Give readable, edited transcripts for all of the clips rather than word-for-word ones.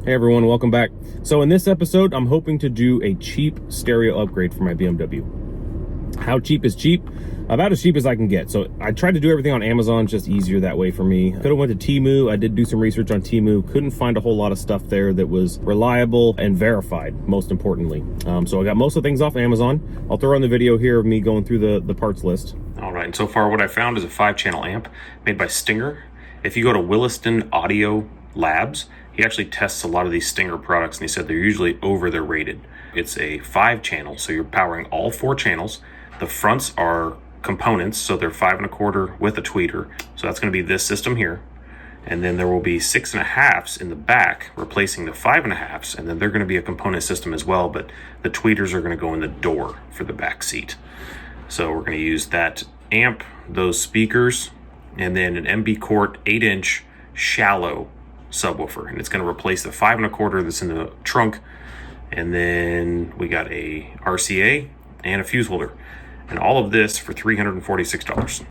Hey everyone, welcome back. So in this episode, I'm hoping to do a cheap stereo upgrade for my BMW. How cheap is cheap? About as cheap as I can get. So I tried to do everything on Amazon, it's just easier that way for me. Could have went to Temu. I did do some research on Temu. Couldn't find a whole lot of stuff there that was reliable and verified, most importantly. So I got most of the things off Amazon. I'll throw in the video here of me going through the parts list. All right, and so far what I found is a 5-channel amp made by Stinger. If you go to Williston Audio Labs, he actually tests a lot of these Stinger products, and he said they're usually over their rated. It's a 5-channel, so you're powering all 4 channels. The fronts are components, so they're 5 1/4 with a tweeter. So that's going to be this system here. And then there will be 6 1/2s in the back, replacing the 5 1/2s, and then they're going to be a component system as well, but the tweeters are going to go in the door for the back seat. So we're going to use that amp, those speakers, and then an MB Quart 8-inch shallow subwoofer, and it's going to replace the 5 1/4 that's in the trunk. And then we got a RCA and a fuse holder, and all of this for $346.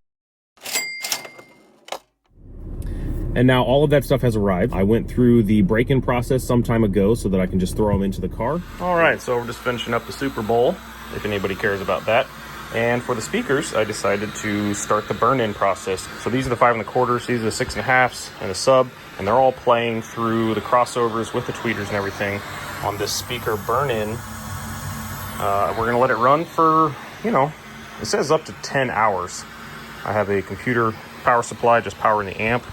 And now all of that stuff has arrived. I went through the break-in process some time ago so that I can just throw them into the car. All right, so we're just finishing up the Super Bowl, if anybody cares about that. And for the speakers, I decided to start the burn-in process. So these are the 5 1/4s, these are the 6 1/2s, and the sub, and they're all playing through the crossovers with the tweeters and everything on this speaker burn-in. We're gonna let it run for, it says up to 10 hours. I have a computer power supply just powering the amp.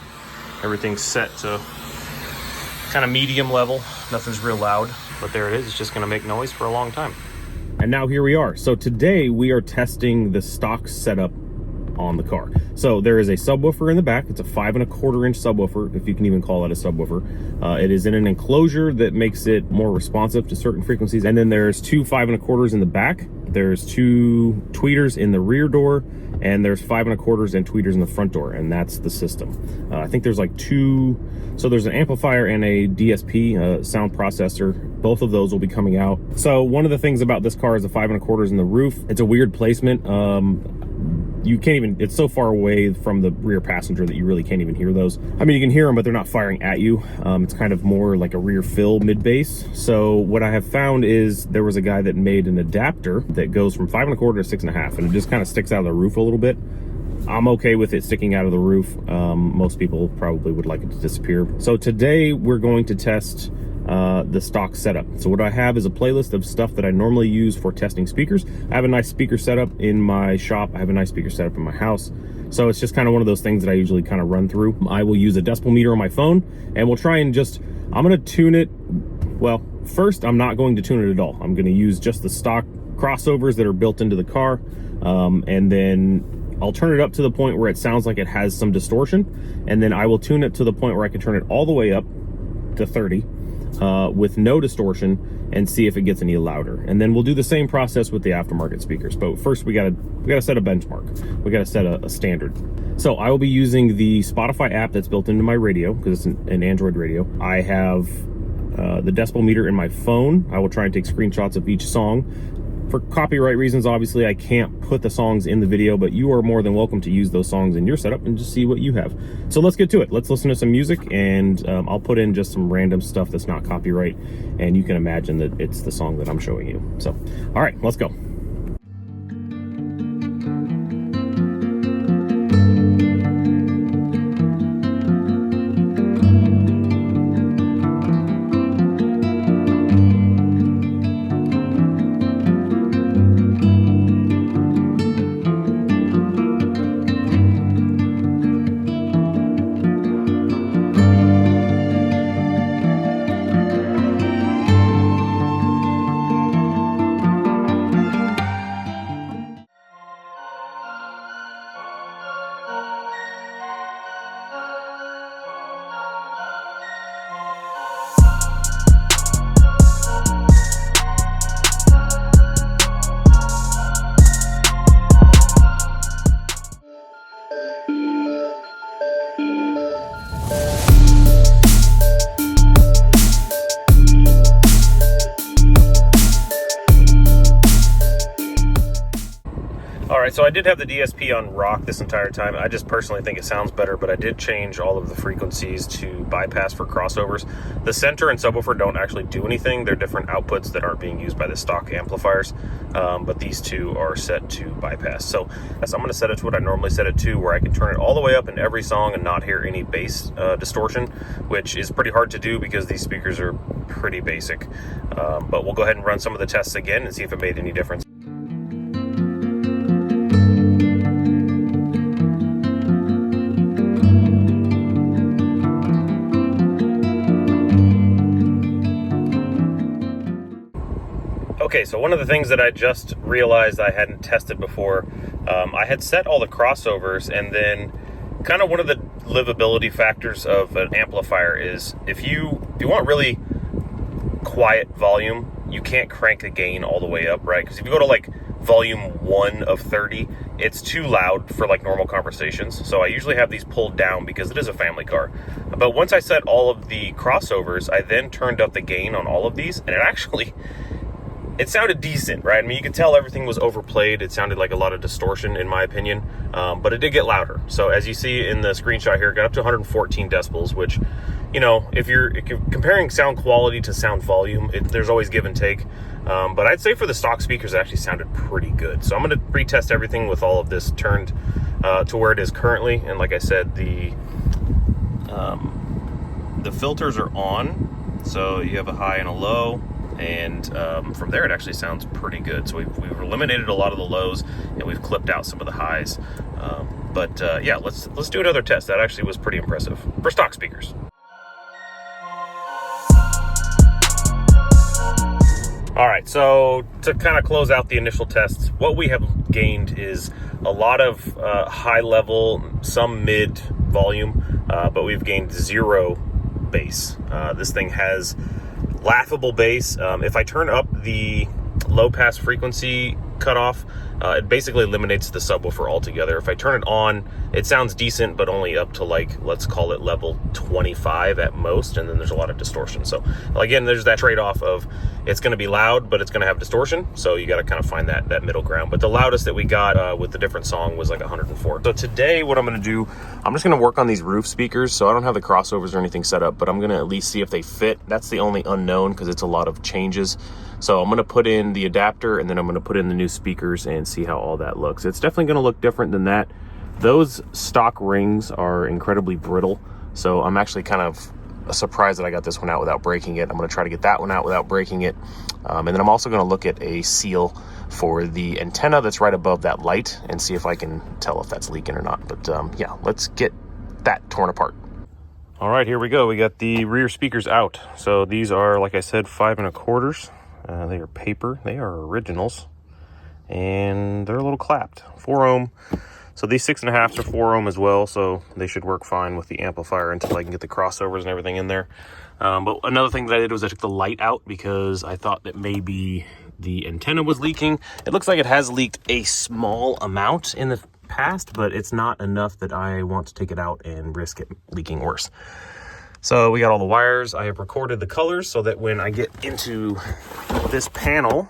Everything's set to kind of medium level. Nothing's real loud, but there it is. It's just gonna make noise for a long time. And now here we are. So today we are testing the stock setup on the car. So there is a subwoofer in the back. It's a 5 1/4-inch subwoofer, if you can even call it a subwoofer. It is in an enclosure that makes it more responsive to certain frequencies. And then there's 2 5 1/4s in the back. There's 2 tweeters in the rear door, and there's 5 1/4s and tweeters in the front door, and that's the system. I think there's like 2, so there's an amplifier and a DSP, sound processor. Both of those will be coming out. So one of the things about this car is the 5 1/4s in the roof. It's a weird placement. You can't even, it's so far away from the rear passenger that you really can't even hear those. I mean, you can hear them, but they're not firing at you. It's kind of more like a rear fill mid-bass. So what I have found is there was a guy that made an adapter that goes from 5 1/4 to 6 1/2, and it just kind of sticks out of the roof a little bit. I'm okay with it sticking out of the roof. Most people probably would like it to disappear. So today we're going to test the stock setup. So what I have is a playlist of stuff that I normally use for testing speakers. I have a nice speaker setup in my shop. I have a nice speaker setup in my house. So it's just kind of one of those things that I usually kind of run through. I will use a decibel meter on my phone, and we'll try and just, I'm going to tune it. Well, first, I'm not going to tune it at all. I'm going to use just the stock crossovers that are built into the car. And then I'll turn it up to the point where it sounds like it has some distortion. And then I will tune it to the point where I can turn it all the way up to 30. With no distortion, and see if it gets any louder. And then we'll do the same process with the aftermarket speakers. But first we gotta set a benchmark. We gotta set a standard. So I will be using the Spotify app that's built into my radio, because it's an Android radio. I have the decibel meter in my phone. I will try and take screenshots of each song. For copyright reasons, obviously, I can't put the songs in the video, but you are more than welcome to use those songs in your setup and just see what you have. So let's get to it. Let's listen to some music, and I'll put in just some random stuff that's not copyright, and you can imagine that it's the song that I'm showing you. So, all right, let's go. right, so I did have the DSP on rock this entire time. I just personally think it sounds better, but I did change all of the frequencies to bypass for crossovers. The center and subwoofer don't actually do anything. They're different outputs that aren't being used by the stock amplifiers, but these two are set to bypass. So I'm going to set it to what I normally set it to, where I can turn it all the way up in every song and not hear any bass distortion, which is pretty hard to do because these speakers are pretty basic. But we'll go ahead and run some of the tests again and see if it made any difference. Okay, so one of the things that I just realized I hadn't tested before, I had set all the crossovers, and then kind of one of the livability factors of an amplifier is if you want really quiet volume, you can't crank the gain all the way up, right? Because if you go to like volume 1 of 30, it's too loud for like normal conversations. So I usually have these pulled down because it is a family car. But once I set all of the crossovers, I then turned up the gain on all of these, and it sounded decent, right? I mean, you could tell everything was overplayed. It sounded like a lot of distortion, in my opinion, but it did get louder. So as you see in the screenshot here, it got up to 114 decibels, which, you know, if you're comparing sound quality to sound volume, there's always give and take. But I'd say for the stock speakers, it actually sounded pretty good. So I'm going to retest everything with all of this turned to where it is currently. And like I said, the filters are on. So you have a high and a low. And from there it actually sounds pretty good. So we've eliminated a lot of the lows, and we've clipped out some of the highs. Yeah, let's do another test. That actually was pretty impressive for stock speakers. All right, so to kind of close out the initial tests, what we have gained is a lot of high level, some mid volume, but we've gained 0 bass. This thing has laughable bass. If I turn up the low pass frequency cutoff, it basically eliminates the subwoofer altogether. If I turn it on, it sounds decent, but only up to like, let's call it level 25 at most, and then there's a lot of distortion. So again, there's that trade-off of it's going to be loud, but it's going to have distortion. So you got to kind of find that middle ground. But the loudest that we got with the different song was like 104. So today, what I'm going to do, I'm just going to work on these roof speakers. So I don't have the crossovers or anything set up, but I'm going to at least see if they fit. That's the only unknown because it's a lot of changes. So I'm going to put in the adapter, and then I'm going to put in the new speakers and see how all that looks. It's definitely going to look different than that. Those stock rings are incredibly brittle. So I'm actually kind of surprised that I got this one out without breaking it. I'm going to try to get that one out without breaking it. And then I'm also going to look at a seal for the antenna that's right above that light and see if I can tell if that's leaking or not. But yeah, let's get that torn apart. All right, here we go. We got the rear speakers out. So these are, like I said, 5 1/4. They are paper. They are originals. And they're a little clapped. 4 ohm. So these 6 1/2s are 4 ohm as well, so they should work fine with the amplifier until I can get the crossovers and everything in there. But another thing that I did was I took the light out because I thought that maybe the antenna was leaking. It looks like it has leaked a small amount in the past, but it's not enough that I want to take it out and risk it leaking worse. So we got all the wires. I have recorded the colors so that when I get into this panel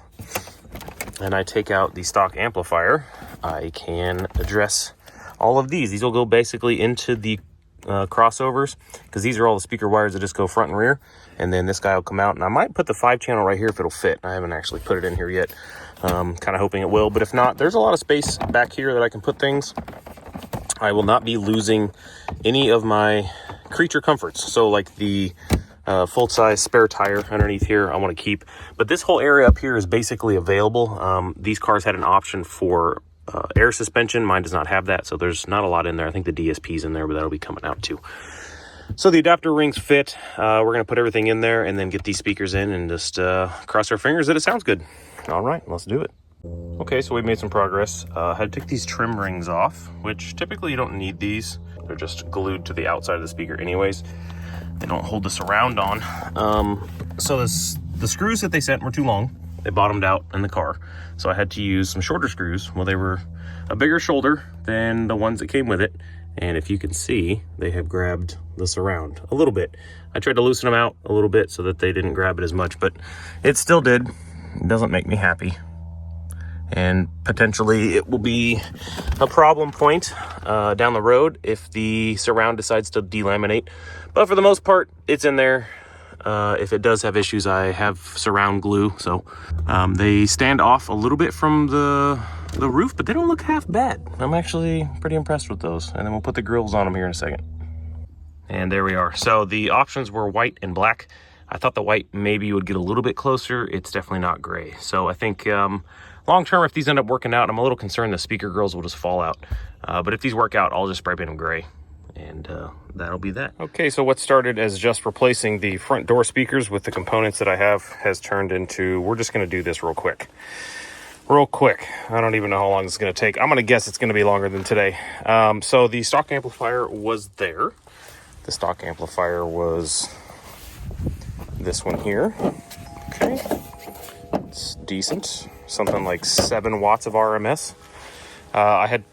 and I take out the stock amplifier, I can address all of these. These will go basically into the crossovers because these are all the speaker wires that just go front and rear. And then this guy will come out, and I might put the 5-channel right here if it'll fit. I haven't actually put it in here yet. Kind of hoping it will, but if not, there's a lot of space back here that I can put things. I will not be losing any of my creature comforts. So like the full-size spare tire underneath here I want to keep, but this whole area up here is basically available. These cars had an option for air suspension. Mine does not have that, so there's not a lot in there. I think the DSP's in there, but that'll be coming out too. So the adapter rings fit. We're going to put everything in there and then get these speakers in and just cross our fingers that it sounds good. All right, let's do it. Okay, so we made some progress. I had to take these trim rings off, which typically you don't need these. They're just glued to the outside of the speaker anyways. They don't hold the surround on. So the screws that they sent were too long. They bottomed out in the car. So I had to use some shorter screws. Well, they were a bigger shoulder than the ones that came with it. And if you can see, they have grabbed the surround a little bit. I tried to loosen them out a little bit so that they didn't grab it as much, but it still did. It doesn't make me happy. and potentially it will be a problem point down the road if the surround decides to delaminate. But for the most part, it's in there. If it does have issues, I have surround glue, so they stand off a little bit from the roof, but they don't look half bad. I'm actually pretty impressed with those. And then we'll put the grills on them here in a second. And there we are. So the options were white and black. I thought the white maybe would get a little bit closer. It's definitely not gray. So I think long term, if these end up working out, I'm a little concerned the speaker grills will just fall out. But if these work out, I'll just spray paint them gray. And that'll be that. Okay, so what started as just replacing the front door speakers with the components that I have has turned into, we're just gonna do this real quick. Real quick. I don't even know how long it's gonna take. I'm gonna guess it's gonna be longer than today. So the stock amplifier was there. The stock amplifier was this one here. Okay, it's decent. Something like 7 watts of RMS. I had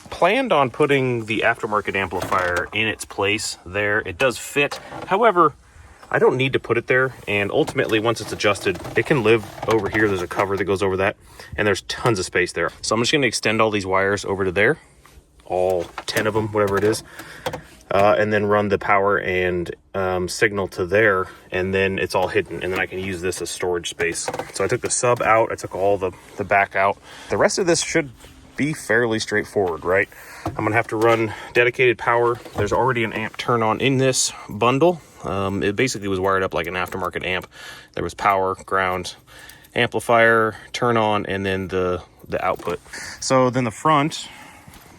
planned on putting the aftermarket amplifier in its place there. It does fit. However, I don't need to put it there. And ultimately, once it's adjusted, it can live over here. There's a cover that goes over that, and there's tons of space there. So I'm just going to extend all these wires over to there, all 10 of them, whatever it is, and then run the power and signal to there, and then it's all hidden, and then I can use this as storage space. So I took the sub out. I took all the back out. The rest of this should be fairly straightforward, right? I'm gonna have to run dedicated power. There's already an amp turn on in this bundle. It basically was wired up like an aftermarket amp. There was power, ground, amplifier, turn on, and then the output. So then the front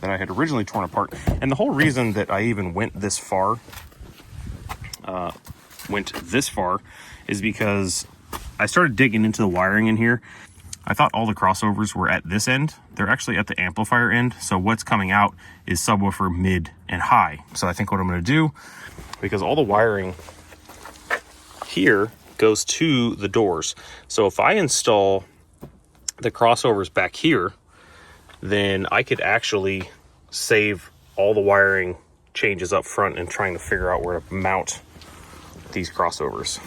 that I had originally torn apart, and the whole reason that I even went this far is because I started digging into the wiring in here. I thought all the crossovers were at this end. They're actually at the amplifier end. So what's coming out is subwoofer, mid, and high. So I think what I'm gonna do, because all the wiring here goes to the doors. So if I install the crossovers back here, then I could actually save all the wiring changes up front and trying to figure out where to mount these crossovers.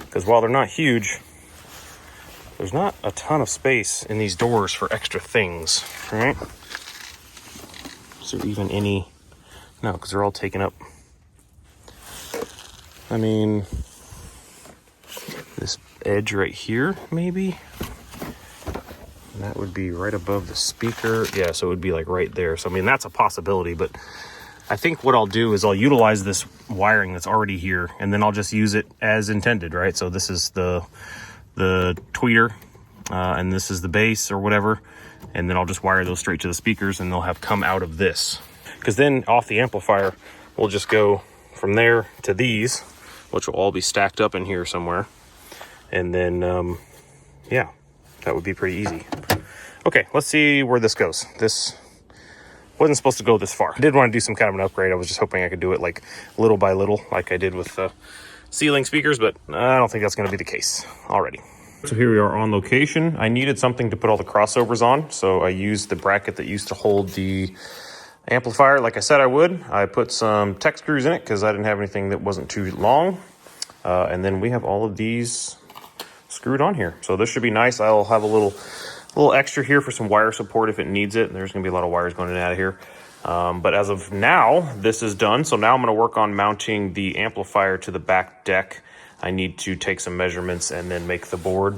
Because while they're not huge, there's not a ton of space in these doors for extra things, right? Is there even any? No, because they're all taken up. I mean, this edge right here, maybe? And that would be right above the speaker. Yeah, so it would be like right there. So, I mean, that's a possibility, but I think what I'll do is I'll utilize this wiring that's already here, and then I'll just use it as intended, right? So this is the tweeter, and this is the bass or whatever, and then I'll just wire those straight to the speakers, and they'll have come out of this. Because then off the amplifier, we'll just go from there to these, which will all be stacked up in here somewhere, and then yeah, that would be pretty easy. Okay, let's see where this goes. This wasn't supposed to go this far. I did want to do some kind of an upgrade. I was just hoping I could do it like little by little, like I did with ceiling speakers, but I don't think that's going to be the case already. So here we are on location. I needed something to put all the crossovers on, so I used the bracket that used to hold the amplifier like I said I would. I put some tech screws in it because I didn't have anything that wasn't too long. And then we have all of these screwed on here. So this should be nice. I'll have a little extra here for some wire support if it needs it. There's going to be a lot of wires going in and out of here. But as of now, this is done. So now I'm going to work on mounting the amplifier to the back deck. I need to take some measurements and then make the board,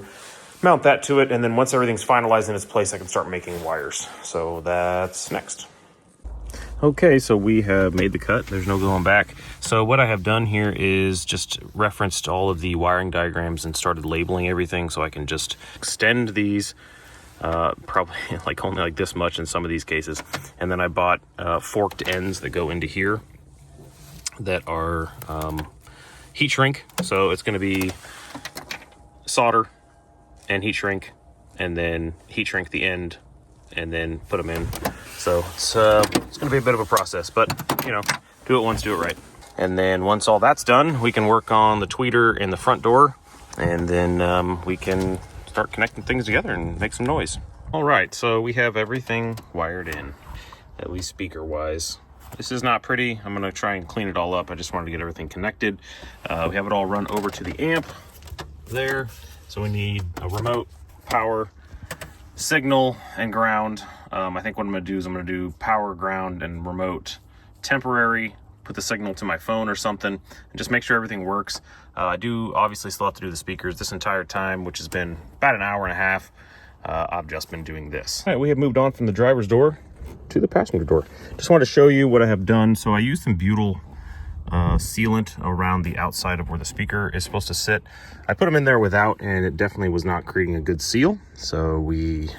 mount that to it. And then once everything's finalized in its place, I can start making wires. So that's next. Okay, so we have made the cut. There's no going back. So what I have done here is just referenced all of the wiring diagrams and started labeling everything so I can just extend these probably like only like this much in some of these cases. And then I bought forked ends that go into here that are heat shrink. So it's going to be solder and heat shrink, and then heat shrink the end and then put them in. So it's going to be a bit of a process, but you know, do it once, do it right. And then once all that's done, we can work on the tweeter in the front door, and then we can start connecting things together and make some noise. All right, so we have everything wired in, at least speaker wise. This is not pretty. I'm gonna try and clean it all up. I just wanted to get everything connected. We have it all run over to the amp there. So we need a remote, power, signal and ground. I think what I'm going to do is I'm going to do power, ground, and remote temporary, put the signal to my phone or something, and just make sure everything works. I do obviously still have to do the speakers this entire time, which has been about an hour and a half. I've just been doing this. All right, we have moved on from the driver's door to the passenger door. Just wanted to show you what I have done. So I used some butyl sealant around the outside of where the speaker is supposed to sit. I put them in there without, and it definitely was not creating a good seal. So we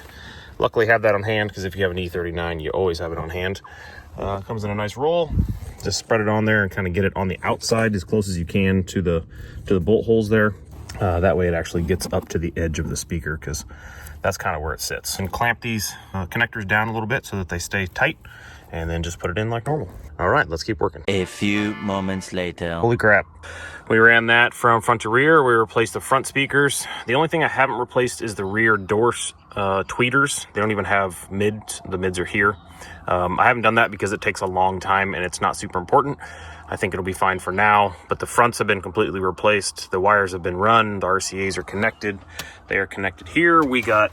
luckily have that on hand, because if you have an E39, you always have it on hand. Comes in a nice roll. Just spread it on there and kind of get it on the outside as close as you can to the bolt holes there. That way it actually gets up to the edge of the speaker, because that's kind of where it sits. And clamp these connectors down a little bit so that they stay tight, and then just put it in like normal. All right, let's keep working. A few moments later. Holy crap. We ran that from front to rear. We replaced the front speakers. The only thing I haven't replaced is the rear door tweeters. They don't even have mids. The mids are here. I haven't done that because it takes a long time and it's not super important. I think it'll be fine for now, but the fronts have been completely replaced. The wires have been run. The RCAs are connected. They are connected here. We got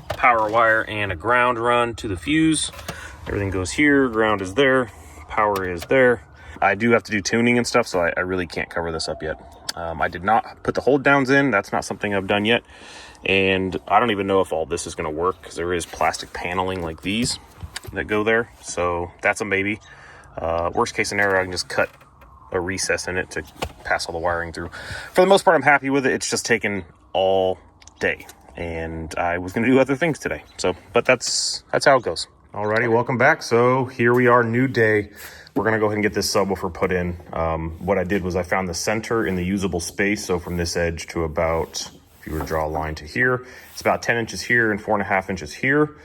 power wire and a ground run to the fuse. Everything goes here, ground is there, power is there. I do have to do tuning and stuff, so I really can't cover this up yet. I did not put the hold downs in. That's not something I've done yet. And I don't even know if all this is gonna work, because there is plastic paneling like these that go there. So that's a maybe. Worst case scenario, I can just cut a recess in it to pass all the wiring through. For the most part, I'm happy with it. It's just taken all day, and I was gonna do other things today. So, but that's how it goes. Alrighty, welcome back. So here we are, new day. We're gonna go ahead and get this subwoofer put in. What I did was I found the center in the usable space. So from this edge to about, if you were to draw a line to here, it's about 10 inches here and 4.5 inches here.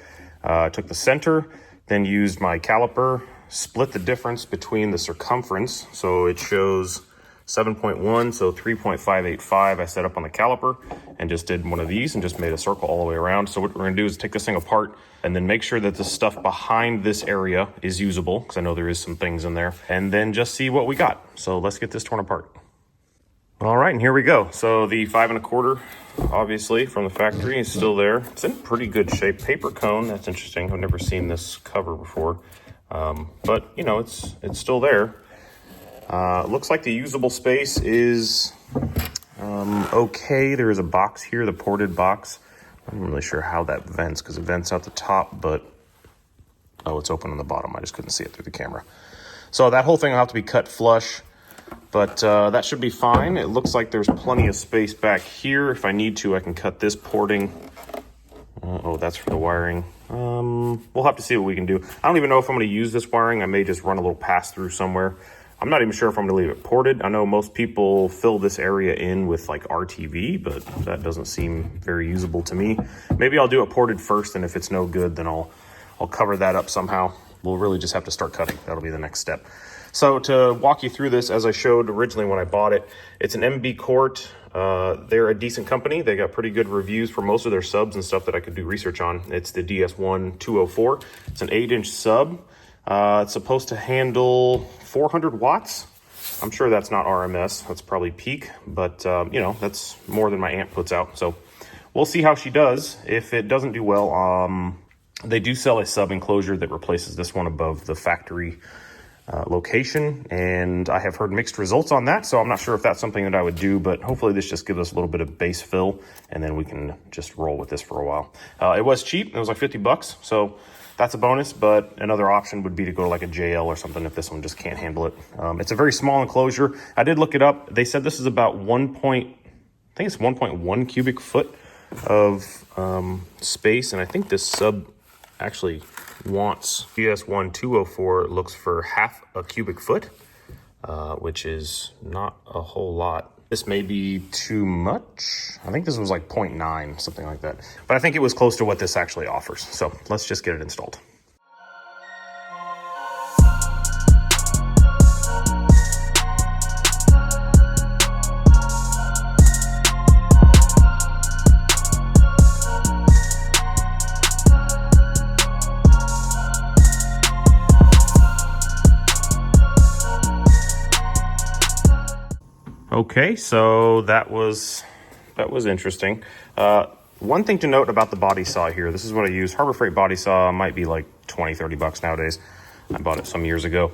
Took the center, then used my caliper, split the difference between the circumference. So it shows 7.1, so 3.585 I set up on the caliper, and just did one of these and just made a circle all the way around. So what we're gonna do is take this thing apart and then make sure that the stuff behind this area is usable, because I know there is some things in there, and then just see what we got. So let's get this torn apart. All right, and here we go. So the 5 1/4, obviously from the factory, is still there. It's in pretty good shape. Paper cone, that's interesting. I've never seen this cover before, but you know, it's still there. Looks like the usable space is okay. There is a box here, the ported box. I'm not really sure how that vents, because it vents out the top, but oh, it's open on the bottom. I just couldn't see it through the camera. So that whole thing will have to be cut flush, but that should be fine. It looks like there's plenty of space back here. If I need to, I can cut this porting. Oh, that's for the wiring. We'll have to see what we can do. I don't even know if I'm going to use this wiring. I may just run a little pass through somewhere. I'm not even sure if I'm gonna leave it ported. I know most people fill this area in with like RTV, but that doesn't seem very usable to me. Maybe I'll do it ported first, and if it's no good, then I'll cover that up somehow. We'll really just have to start cutting. That'll be the next step. So to walk you through this, as I showed originally when I bought it, it's an MB Quart. They're a decent company. They got pretty good reviews for most of their subs and stuff that I could do research on. It's the DS1 204. It's an 8-inch sub. It's supposed to handle 400 watts. I'm sure that's not RMS. That's probably peak, but you know, that's more than my amp puts out. So we'll see how she does. If it doesn't do well, they do sell a sub enclosure that replaces this one above the factory location, and I have heard mixed results on that, so I'm not sure if that's something that I would do, but hopefully this just gives us a little bit of base fill, and then we can just roll with this for a while. It was cheap. It was like 50 bucks, so that's a bonus, but another option would be to go to like a JL or something if this one just can't handle it. It's a very small enclosure. I did look it up. They said this is about 1.1 cubic foot of space, and I think this sub actually wants DS1 204 looks for half a cubic foot, which is not a whole lot. This may be too much. I think this was like 0.9, something like that. But I think it was close to what this actually offers. So let's just get it installed. Okay, so that was interesting. One thing to note about the body saw here, this is what I use. Harbor Freight body saw might be like 20, 30 bucks nowadays. I bought it some years ago.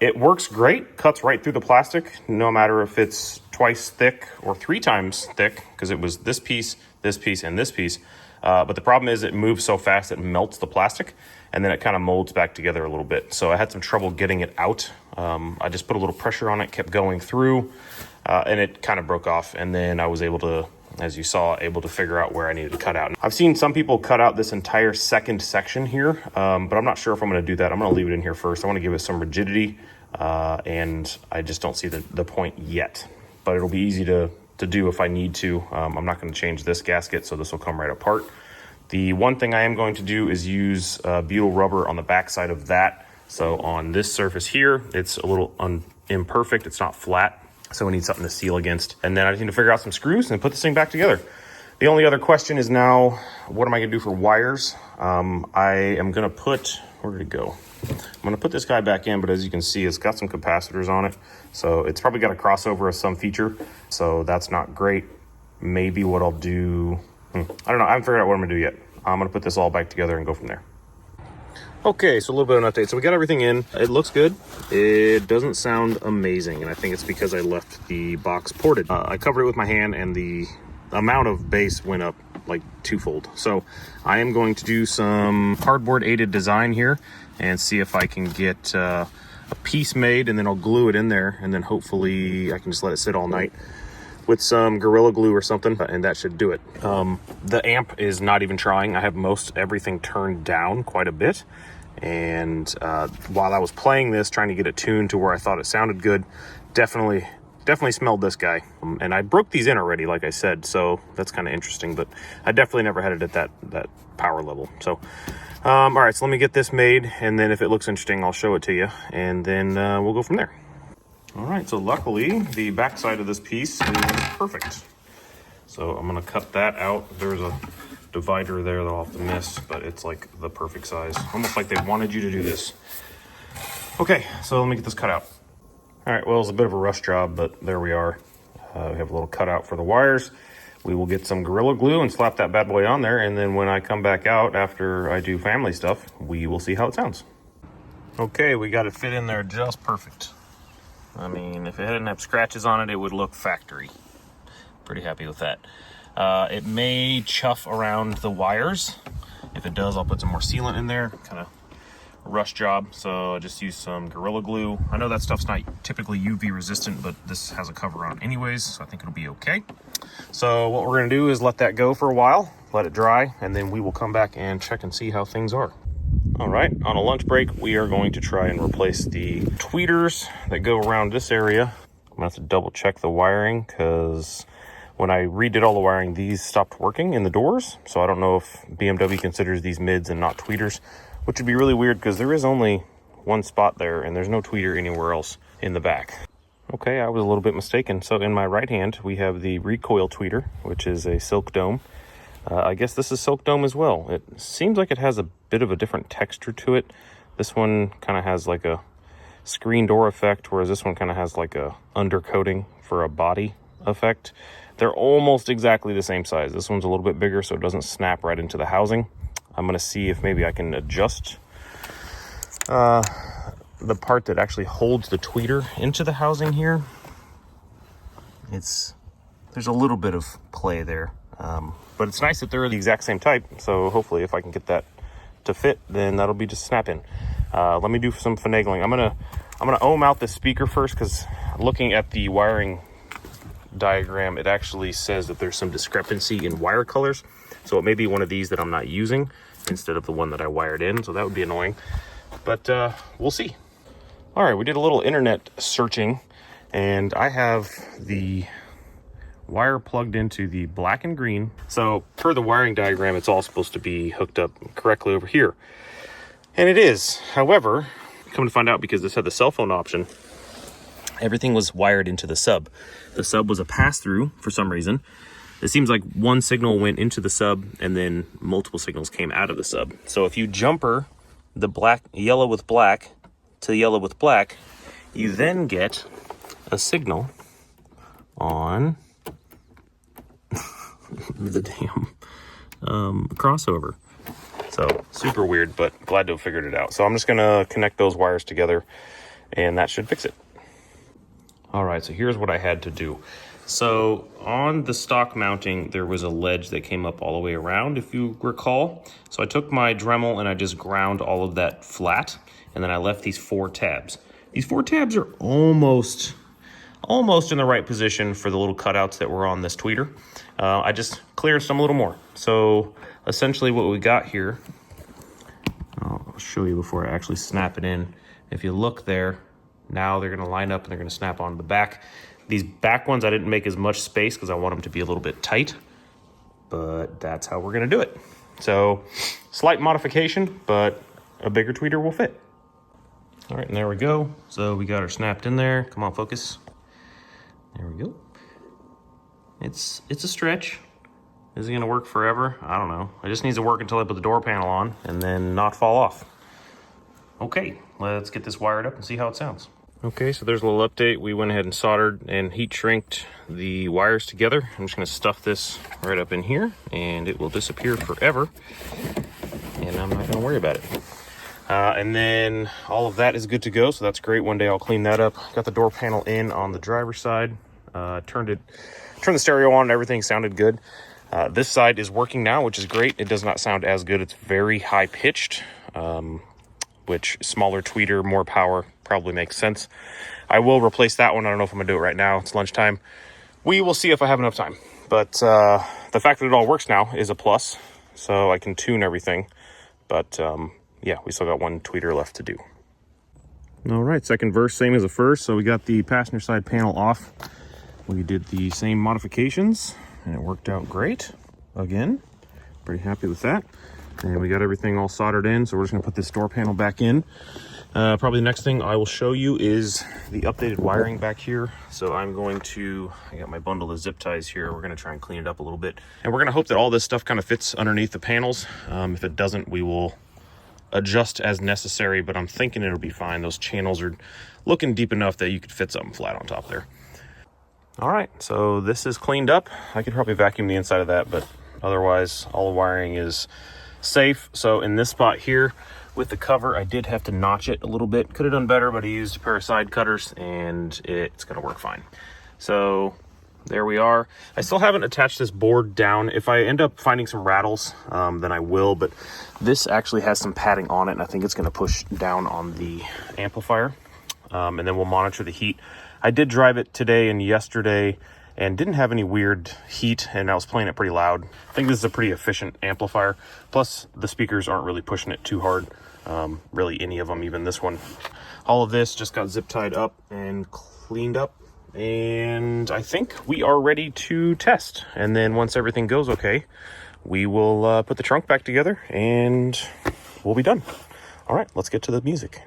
It works great, cuts right through the plastic, no matter if it's twice thick or 3 times thick, because it was this piece, and this piece. But the problem is it moves so fast it melts the plastic, and then it kind of molds back together a little bit. So I had some trouble getting it out. I just put a little pressure on it, kept going through, and it kind of broke off. And then I was able to, as you saw, able to figure out where I needed to cut out. I've seen some people cut out this entire second section here, but I'm not sure if I'm going to do that. I'm going to leave it in here first. I want to give it some rigidity, and I just don't see the point yet. But it'll be easy to do if I need to. I'm not going to change this gasket, so this will come right apart. The one thing I am going to do is use butyl rubber on the back side of that. So on this surface here, it's a little imperfect. It's not flat, so we need something to seal against. And then I just need to figure out some screws and put this thing back together. The only other question is now, what am I going to do for wires? I am going to put, where did it go? I'm going to put this guy back in, but as you can see, it's got some capacitors on it. So it's probably got a crossover of some feature. So that's not great. Maybe what I'll do, I don't know. I haven't figured out what I'm going to do yet. I'm going to put this all back together and go from there. Okay, so a little bit of an update. So we got everything in. It looks good. It doesn't sound amazing, and I think it's because I left the box ported. I covered it with my hand, and the amount of bass went up like twofold. So I am going to do some cardboard aided design here and see if I can get a piece made, and then I'll glue it in there, and then hopefully I can just let it sit all night with some Gorilla Glue or something, and that should do it. The amp is not even trying. I have everything turned down quite a bit, and while I was playing this, trying to get it tuned to where I thought it sounded good, definitely smelled this guy. And I broke these in already, like I said, so that's kind of interesting, but I definitely never had it at that power level. So all right, so let me get this made, and then if it looks interesting, I'll show it to you, and then we'll go from there. All right, so luckily the back side of this piece is perfect. So I'm gonna cut that out. There's a divider there that I'll have to miss, but it's like the perfect size. Almost like they wanted you to do this. Okay, so let me get this cut out. All right, well, it's a bit of a rush job, but there we are. We have a little cutout for the wires. We will get some Gorilla Glue and slap that bad boy on there, and then when I come back out after I do family stuff, we will see how it sounds. Okay, we got it fit in there just perfect. I mean, if it didn't have scratches on it, it would look factory. Pretty happy with that. It may chuff around the wires. If it does, I'll put some more sealant in there. Kind of rush job, so I just use some Gorilla Glue. I know that stuff's not typically UV resistant, but this has a cover on anyways, so I think it'll be okay. So what we're gonna do is let that go for a while, let it dry, and then we will come back and check and see how things are. All right, on a lunch break, we are going to try and replace the tweeters that go around this area. I'm gonna have to double check the wiring, because when I redid all the wiring, these stopped working in the doors. So I don't know if BMW considers these mids and not tweeters, which would be really weird because there is only one spot there and there's no tweeter anywhere else in the back. Okay, I was a little bit mistaken. So in my right hand, we have the Recoil tweeter, which is a silk dome. I guess this is silk dome as well. It seems like it has a bit of a different texture to it. This one kind of has like a screen door effect, whereas this one kind of has like a undercoating for a body effect. They're almost exactly the same size. This one's a little bit bigger, so it doesn't snap right into the housing. I'm going to see if maybe I can adjust the part that actually holds the tweeter into the housing here. There's a little bit of play there, but it's nice that they're the exact same type. So hopefully, if I can get that to fit, then that'll be just snapping. Let me do some finagling. I'm gonna ohm out this speaker first, because looking at the wiring diagram, it actually says that there's some discrepancy in wire colors. So it may be one of these that I'm not using instead of the one that I wired in. So that would be annoying, but we'll see. All right, we did a little internet searching, and I have the wire plugged into the black and green. So per the wiring diagram, it's all supposed to be hooked up correctly over here. And it is. However, come to find out, because this had the cell phone option, everything was wired into the sub. The sub was a pass-through for some reason. It seems like one signal went into the sub and then multiple signals came out of the sub. So if you jumper the yellow with black to yellow with black, you then get a signal on the damn crossover. So super weird, but glad to have figured it out. So I'm just gonna connect those wires together and that should fix it. All right, so here's what I had to do. So on the stock mounting, there was a ledge that came up all the way around, if you recall. So I took my Dremel and I just ground all of that flat, and then I left these 4 tabs. These 4 tabs are almost in the right position for the little cutouts that were on this tweeter. I just cleared some a little more. So essentially what we got here, I'll show you before I actually snap it in. If you look there, now they're gonna line up and they're gonna snap onto the back. These back ones, I didn't make as much space because I want them to be a little bit tight, but that's how we're gonna do it. So slight modification, but a bigger tweeter will fit. All right, and there we go. So we got her snapped in there. Come on, focus. There we go. It's a stretch. Is it gonna work forever? I don't know. It just needs to work until I put the door panel on and then not fall off. Okay, let's get this wired up and see how it sounds. Okay, so there's a little update. We went ahead and soldered and heat shrinked the wires together. I'm just gonna stuff this right up in here and it will disappear forever. And I'm not gonna worry about it. And then all of that is good to go, so that's great. One day I'll clean that up. Got the door panel in on the driver's side. Turned the stereo on and everything sounded good. This side is working now, which is great. It does not sound as good. It's very high pitched, which smaller tweeter, more power probably makes sense. I will replace that one. I don't know if I'm gonna do it right now. It's lunchtime. We will see if I have enough time. But the fact that it all works now is a plus, so I can tune everything. But yeah, we still got one tweeter left to do. All right, second verse, same as the first. So we got the passenger side panel off. We did the same modifications and it worked out great. Again, pretty happy with that. And we got everything all soldered in, so we're just gonna put this door panel back in. Probably the next thing I will show you is the updated wiring back here. So I got my bundle of zip ties here. We're gonna try and clean it up a little bit. And we're gonna hope that all this stuff kind of fits underneath the panels. If it doesn't, we will adjust as necessary, but I'm thinking it'll be fine. Those channels are looking deep enough that you could fit something flat on top there. All right, so this is cleaned up. I could probably vacuum the inside of that, but otherwise all the wiring is safe. So in this spot here with the cover, I did have to notch it a little bit. Could have done better, but I used a pair of side cutters and it's gonna work fine. So there we are. I still haven't attached this board down. If I end up finding some rattles, then I will, but this actually has some padding on it and I think it's gonna push down on the amplifier. And then we'll monitor the heat. I did drive it today and yesterday and didn't have any weird heat, and I was playing it pretty loud. I think this is a pretty efficient amplifier. Plus the speakers aren't really pushing it too hard. Really any of them, even this one. All of this just got zip tied up and cleaned up. And I think we are ready to test. And then once everything goes okay, we will put the trunk back together and we'll be done. All right, let's get to the music.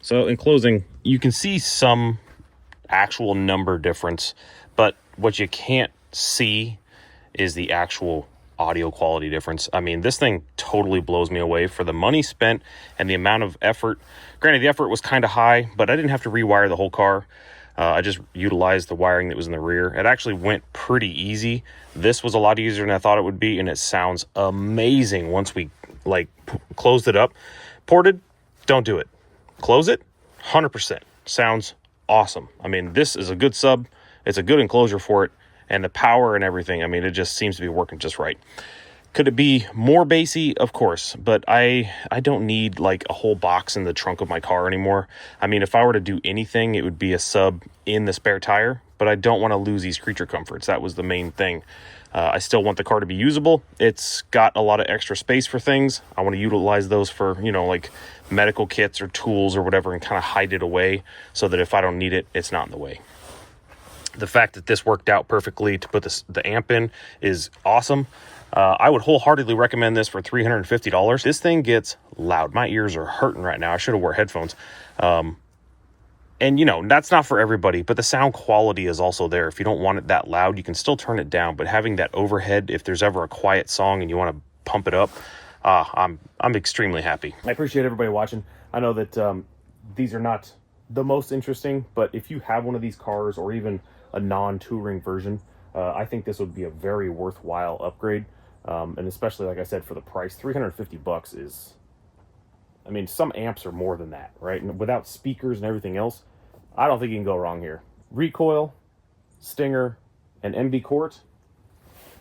So in closing, you can see some actual number difference, but what you can't see is the actual audio quality difference. I mean, this thing totally blows me away for the money spent and the amount of effort. Granted, the effort was kind of high, but I didn't have to rewire the whole car. I just utilized the wiring that was in the rear. It actually went pretty easy. This was a lot easier than I thought it would be, and it sounds amazing once we closed it up. Ported, don't do it. Close it, 100%. sounds awesome. I mean, this is a good sub. It's a good enclosure for it. And the power and everything, I mean, it just seems to be working just right. Could it be more bassy? Of course, but I don't need like a whole box in the trunk of my car anymore. I mean, if I were to do anything, it would be a sub in the spare tire, but I don't want to lose these creature comforts. That was the main thing. I still want the car to be usable. It's got a lot of extra space for things. I want to utilize those for, you know, like medical kits or tools or whatever, and kind of hide it away so that if I don't need it, it's not in the way. The fact that this worked out perfectly to put the amp in is awesome. I would wholeheartedly recommend this for $350. This thing gets loud. My ears are hurting right now. I should have wore headphones. And, you know, that's not for everybody, but the sound quality is also there. If you don't want it that loud, you can still turn it down. But having that overhead, if there's ever a quiet song and you want to pump it up, I'm extremely happy. I appreciate everybody watching. I know that these are not the most interesting, but if you have one of these cars or even a non-touring version, I think this would be a very worthwhile upgrade. And especially, like I said, for the price, $350 is, I mean, some amps are more than that, right? And without speakers and everything else, I don't think you can go wrong here. Recoil, Stinger, and MB Quart,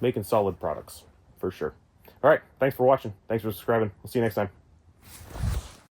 making solid products, for sure. All right, thanks for watching. Thanks for subscribing. We'll see you next time.